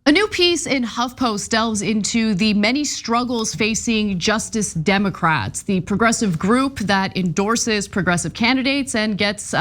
A new piece in HuffPost delves into the many struggles facing Justice Democrats, the progressive group that endorses progressive candidates and gets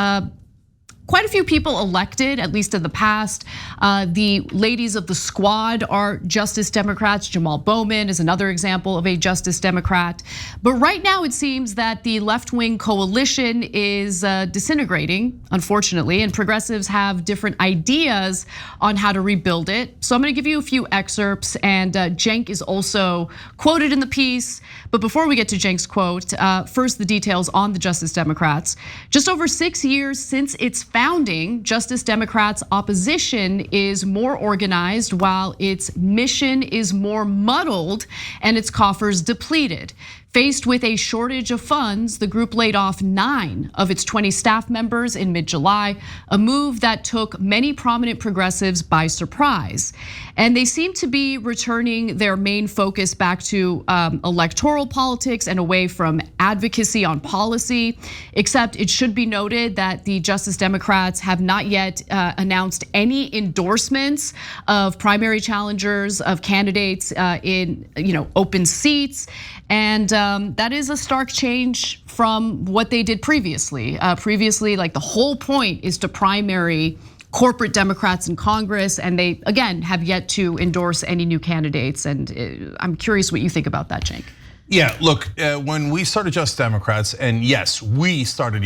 quite a few people elected, at least in the past. The ladies of the squad are Justice Democrats. Jamal Bowman is another example of a Justice Democrat. But right now it seems that the left-wing coalition is disintegrating, unfortunately, and progressives have different ideas on how to rebuild it. So I'm gonna give you a few excerpts, and Cenk is also quoted in the piece. But before we get to Cenk's quote, first the details on the Justice Democrats. Just over 6 years since its founding, Justice Democrats' opposition is more organized while its mission is more muddled and its coffers depleted. Faced with a shortage of funds, the group laid off 9 of its 20 staff members in mid-July, a move that took many prominent progressives by surprise. And they seem to be returning their main focus back to electoral politics and away from advocacy on policy. Except it should be noted that the Justice Democrats have not yet announced any endorsements of primary challengers, of candidates in open seats. And that is a stark change from what they did previously. Previously, like the whole point is to primary corporate Democrats in Congress, and they, again, have yet to endorse any new candidates. And I'm curious what you think about that, Cenk. Yeah, look, when we started Just Democrats, and yes, we started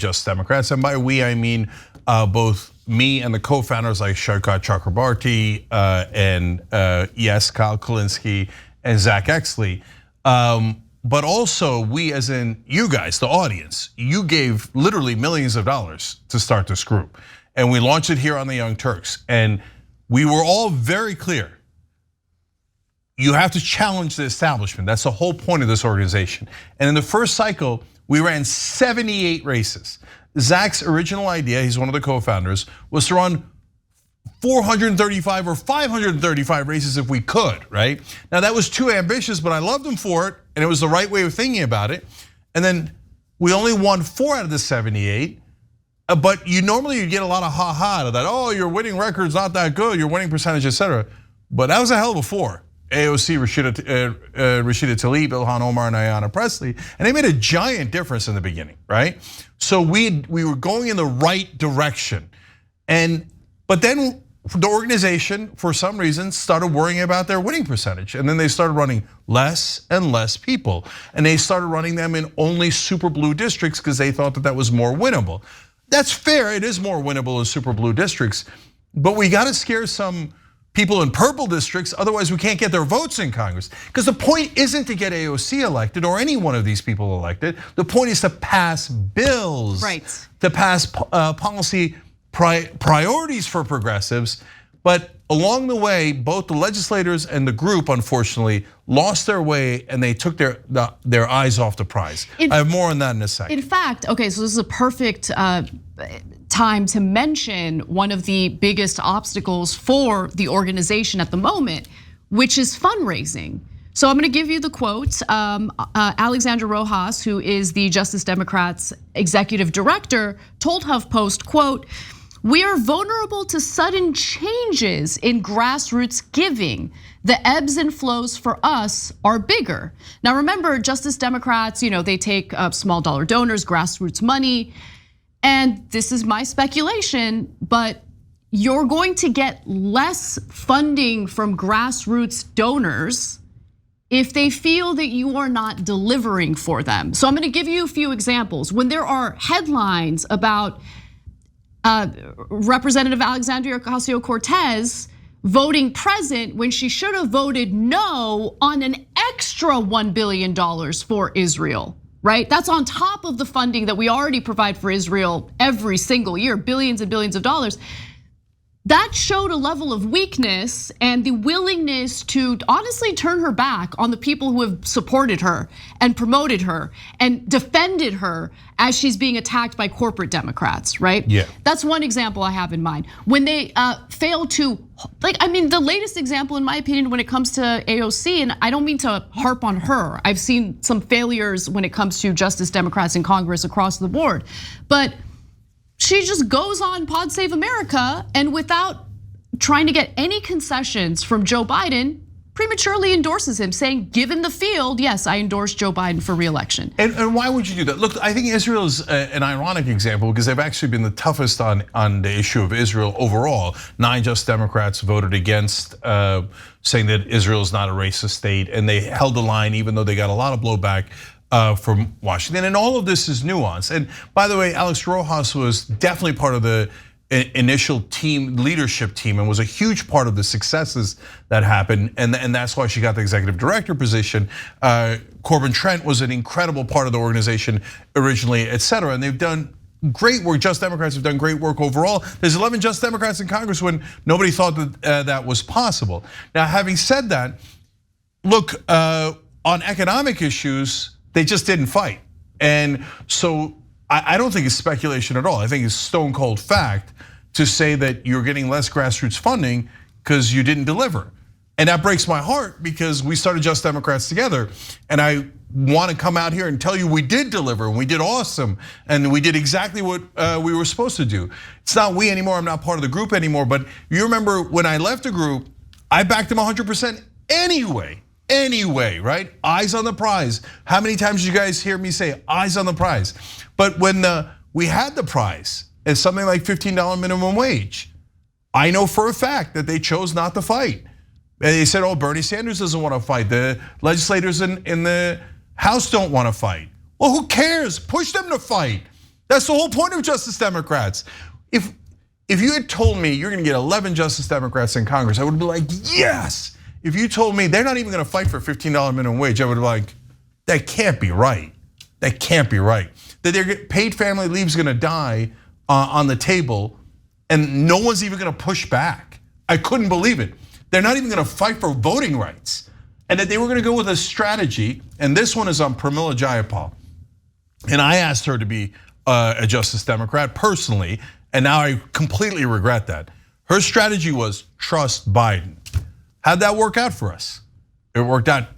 Just Democrats, and by we I mean both me and the co-founders like Shavkat Chakrabarti, and yes, Kyle Kulinski and Zach Exley. But also we, as in you guys, the audience, you gave literally millions of dollars to start this group. And we launched it here on the Young Turks. And we were all very clear. You have to challenge the establishment. That's the whole point of this organization. And in the first cycle, we ran 78 races. Zach's original idea, he's one of the co-founders, was to run 435 or 535 races if we could, right? Now that was too ambitious, but I loved him for it, and it was the right way of thinking about it. And then we only won 4 out of the 78, but you'd get a lot of ha-ha out of that. Oh, your winning record's not that good, your winning percentage, etc. But that was a hell of a 4. AOC, Rashida Tlaib, Ilhan Omar, and Ayanna Pressley, and they made a giant difference in the beginning, right? So we were going in the right direction, but then the organization, for some reason, started worrying about their winning percentage. And then they started running less and less people. And they started running them in only super blue districts because they thought that that was more winnable. That's fair, it is more winnable in super blue districts. But we gotta scare some people in purple districts, otherwise we can't get their votes in Congress. Because the point isn't to get AOC elected or any one of these people elected. The point is to pass bills, right? To pass policy priorities for progressives, but along the way, both the legislators and the group, unfortunately, lost their way and they took their eyes off the prize. I have more on that in a second. In fact, okay, so this is a perfect time to mention one of the biggest obstacles for the organization at the moment, which is fundraising. So I'm gonna give you the quote. Alexandra Rojas, who is the Justice Democrats executive director, told HuffPost, quote, "We are vulnerable to sudden changes in grassroots giving. The ebbs and flows for us are bigger." Now remember, Justice Democrats, they take small dollar donors, grassroots money. And this is my speculation, but you're going to get less funding from grassroots donors if they feel that you are not delivering for them. So I'm gonna give you a few examples. When there are headlines about Representative Alexandria Ocasio-Cortez voting present when she should have voted no on an extra $1 billion for Israel, right? That's on top of the funding that we already provide for Israel every single year, billions and billions of dollars. That showed a level of weakness and the willingness to honestly turn her back on the people who have supported her and promoted her and defended her as she's being attacked by corporate Democrats, right? Yeah. That's one example I have in mind. When they fail to, the latest example in my opinion when it comes to AOC, and I don't mean to harp on her, I've seen some failures when it comes to Justice Democrats in Congress across the board, but she just goes on Pod Save America and without trying to get any concessions from Joe Biden, prematurely endorses him, saying, given the field, yes, I endorse Joe Biden for re-election. And why would you do that? Look, I think Israel is an ironic example because they've actually been the toughest on the issue of Israel overall. 9 just Democrats voted against, saying that Israel is not a racist state, and they held the line even though they got a lot of blowback from Washington. And all of this is nuance. And by the way, Alex Rojas was definitely part of the initial leadership team and was a huge part of the successes that happened, and that's why she got the executive director position. Corbin Trent was an incredible part of the organization originally, et cetera, and they've done great work. Just Democrats have done great work overall. There's 11 Just Democrats in Congress when nobody thought that that was possible. Now, having said that, look, on economic issues, they just didn't fight, and so I don't think it's speculation at all. I think it's stone cold fact to say that you're getting less grassroots funding because you didn't deliver. And that breaks my heart because we started Just Democrats together. And I want to come out here and tell you we did deliver and we did awesome. And we did exactly what we were supposed to do. It's not we anymore, I'm not part of the group anymore. But you remember when I left the group, I backed them 100% anyway, right? Eyes on the prize. How many times did you guys hear me say eyes on the prize? But when we had the prize, it's something like $15 minimum wage, I know for a fact that they chose not to fight. And they said, oh, Bernie Sanders doesn't want to fight. The legislators in the House don't want to fight. Well, who cares? Push them to fight. That's the whole point of Justice Democrats. If you had told me you're gonna get 11 Justice Democrats in Congress, I would be like, yes. If you told me they're not even gonna fight for $15 minimum wage, I would be like, that can't be right. That can't be right. That their paid family leave is gonna die on the table and no one's even gonna push back. I couldn't believe it. They're not even gonna fight for voting rights. And that they were gonna go with a strategy, and this one is on Pramila Jayapal. And I asked her to be a Justice Democrat personally, and now I completely regret that. Her strategy was trust Biden. How'd that work out for us? It worked out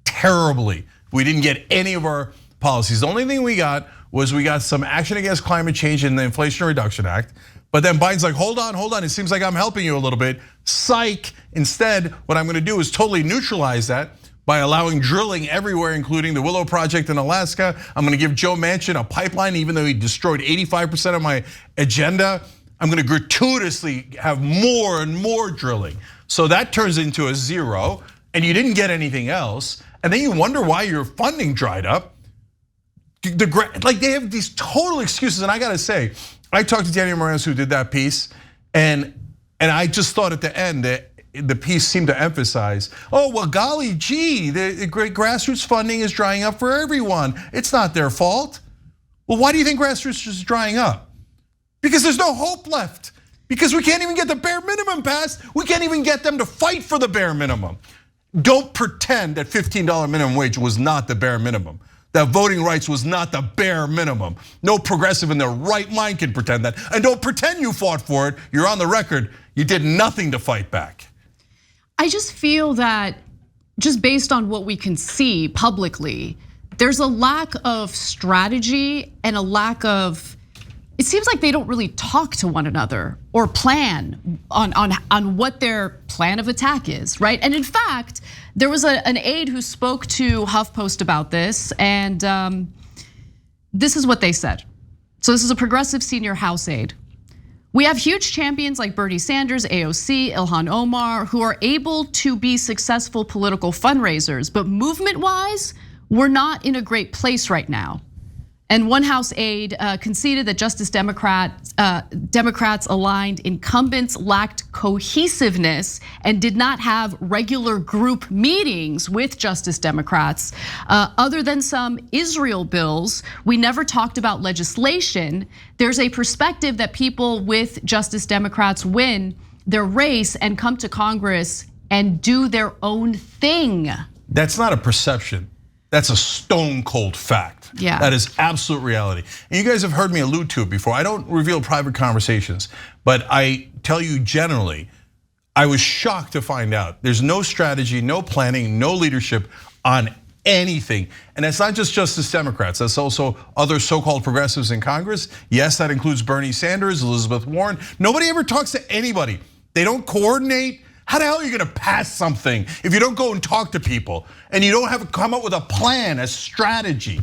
terribly. We didn't get any of our policies. The only thing we got was we got some action against climate change in the Inflation Reduction Act. But then Biden's like, hold on, it seems like I'm helping you a little bit. Psych. Instead, what I'm gonna do is totally neutralize that by allowing drilling everywhere, including the Willow Project in Alaska. I'm gonna give Joe Manchin a pipeline, even though he destroyed 85% of my agenda. I'm gonna gratuitously have more and more drilling. So that turns into a zero, and you didn't get anything else. And then you wonder why your funding dried up. Like they have these total excuses, and I gotta say, I talked to Daniel Morales who did that piece, and I just thought at the end that the piece seemed to emphasize, oh, well, golly gee, the great grassroots funding is drying up for everyone. It's not their fault. Well, why do you think grassroots is drying up? Because there's no hope left. Because we can't even get the bare minimum passed. We can't even get them to fight for the bare minimum. Don't pretend that $15 minimum wage was not the bare minimum. That voting rights was not the bare minimum. No progressive in their right mind can pretend that. And don't pretend you fought for it. You're on the record. You did nothing to fight back. I just feel that just based on what we can see publicly, there's a lack of strategy and a lack of, it seems like they don't really talk to one another or plan on what their plan of attack is, right? And in fact, there was an aide who spoke to HuffPost about this, and this is what they said. So this is a progressive senior House aide. We have huge champions like Bernie Sanders, AOC, Ilhan Omar, who are able to be successful political fundraisers, but movement-wise, we're not in a great place right now. And one House aide conceded that Justice Democrats aligned incumbents lacked cohesiveness and did not have regular group meetings with Justice Democrats. Other than some Israel bills, we never talked about legislation. There's a perspective that people with Justice Democrats win their race and come to Congress and do their own thing. That's not a perception. That's a stone cold fact. Yeah. That is absolute reality. And you guys have heard me allude to it before. I don't reveal private conversations, but I tell you generally, I was shocked to find out there's no strategy, no planning, no leadership on anything. And that's not just Justice Democrats, that's also other so-called progressives in Congress. Yes, that includes Bernie Sanders, Elizabeth Warren. Nobody ever talks to anybody They don't coordinate. How the hell are you gonna pass something if you don't go and talk to people and you don't have come up with a plan, a strategy?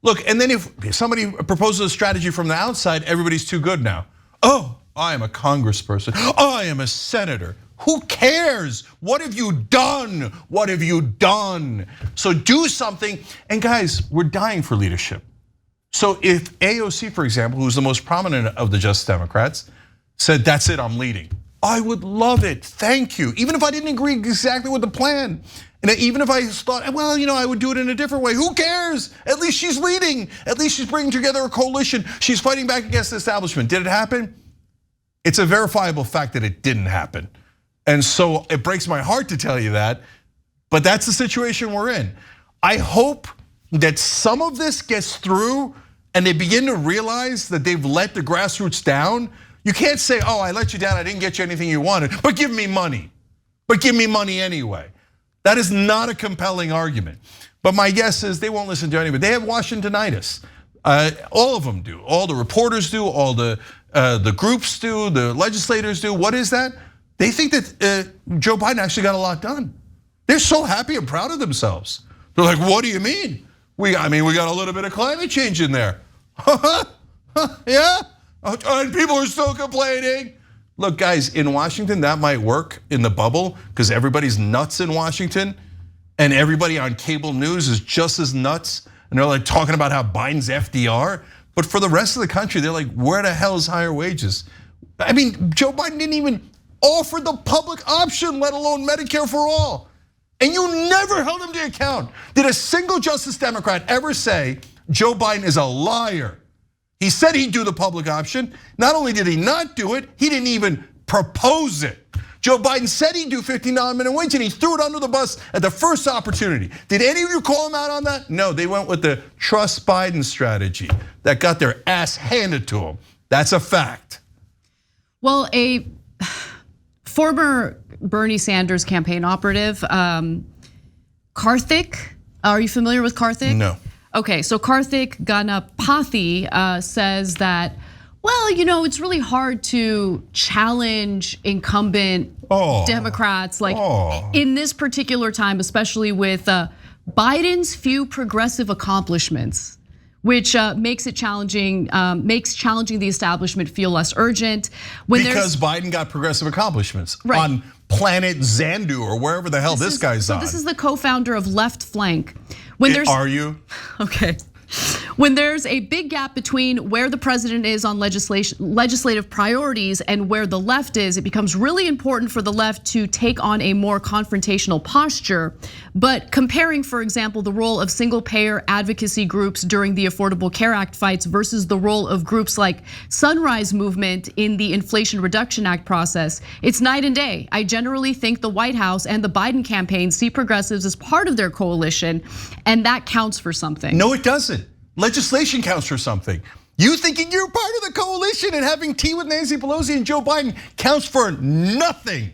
Look, and then if somebody proposes a strategy from the outside, everybody's too good now. Oh, I am a congressperson. I am a senator. Who cares? What have you done? What have you done? So do something. And guys, we're dying for leadership. So if AOC, for example, who's the most prominent of the Just Democrats, said, that's it, I'm leading. I would love it, thank you. Even if I didn't agree exactly with the plan. And even if I thought, well, I would do it in a different way. Who cares? At least she's leading. At least she's bringing together a coalition. She's fighting back against the establishment. Did it happen? It's a verifiable fact that it didn't happen. And so it breaks my heart to tell you that, but that's the situation we're in. I hope that some of this gets through and they begin to realize that they've let the grassroots down. You can't say, oh, I let you down, I didn't get you anything you wanted, but give me money. But give me money anyway. That is not a compelling argument. But my guess is they won't listen to anybody. They have Washingtonitis. All of them do. All the reporters do, all the groups do, the legislators do. What is that? They think that Joe Biden actually got a lot done. They're so happy and proud of themselves. They're like, what do you mean? We got a little bit of climate change in there. Yeah? And people are still complaining. Look, guys, in Washington, that might work in the bubble because everybody's nuts in Washington and everybody on cable news is just as nuts. And they're like talking about how Biden's FDR. But for the rest of the country, they're like, where the hell is higher wages? I mean, Joe Biden didn't even offer the public option, let alone Medicare for all. And you never held him to account. Did a single Justice Democrat ever say Joe Biden is a liar? He said he'd do the public option. Not only did he not do it, he didn't even propose it. Joe Biden said he'd do $15 minimum wage and he threw it under the bus at the first opportunity. Did any of you call him out on that? No, they went with the trust Biden strategy that got their ass handed to them. That's a fact. Well, a former Bernie Sanders campaign operative, Karthik, are you familiar with Karthik? No. Okay, so Karthik Ganapathy says that, well, it's really hard to challenge incumbent Democrats like in this particular time, especially with Biden's few progressive accomplishments, which makes it challenging, makes challenging the establishment feel less urgent. Because Biden got progressive accomplishments on Planet Xandu or wherever the hell this guy's on. So this is the co-founder of Left Flank. Are you? Okay. When there's a big gap between where the president is on legislative priorities and where the left is, it becomes really important for the left to take on a more confrontational posture. But comparing, for example, the role of single-payer advocacy groups during the Affordable Care Act fights versus the role of groups like Sunrise Movement in the Inflation Reduction Act process, it's night and day. I generally think the White House and the Biden campaign see progressives as part of their coalition, and that counts for something. No, it doesn't. Legislation counts for something. You thinking you're part of the coalition and having tea with Nancy Pelosi and Joe Biden counts for nothing.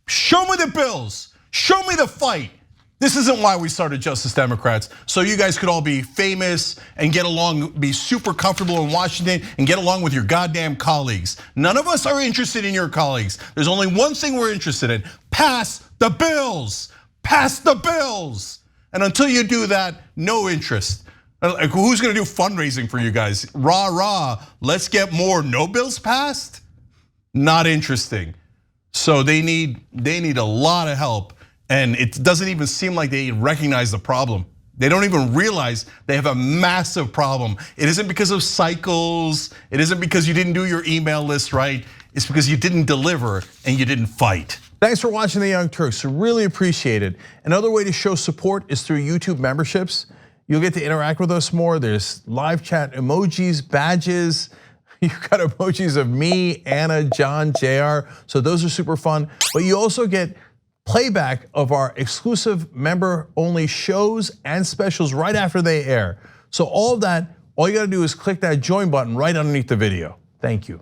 Show me the bills. Show me the fight. This isn't why we started Justice Democrats, so you guys could all be famous and get along, be super comfortable in Washington and get along with your goddamn colleagues. None of us are interested in your colleagues. There's only one thing we're interested in: pass the bills. Pass the bills. And until you do that, no interest. Like, who's gonna do fundraising for you guys? Rah, rah, let's get more no bills passed? Not interesting. So they need a lot of help, and it doesn't even seem like they recognize the problem. They don't even realize they have a massive problem. It isn't because of cycles, it isn't because you didn't do your email list right, it's because you didn't deliver and you didn't fight. Thanks for watching The Young Turks, really appreciate it. Another way to show support is through YouTube memberships. You'll get to interact with us more. There's live chat emojis, badges. You've got emojis of me, Anna, John, JR. So those are super fun. But you also get playback of our exclusive member-only shows and specials right after they air. So all of that, all you gotta do is click that join button right underneath the video. Thank you.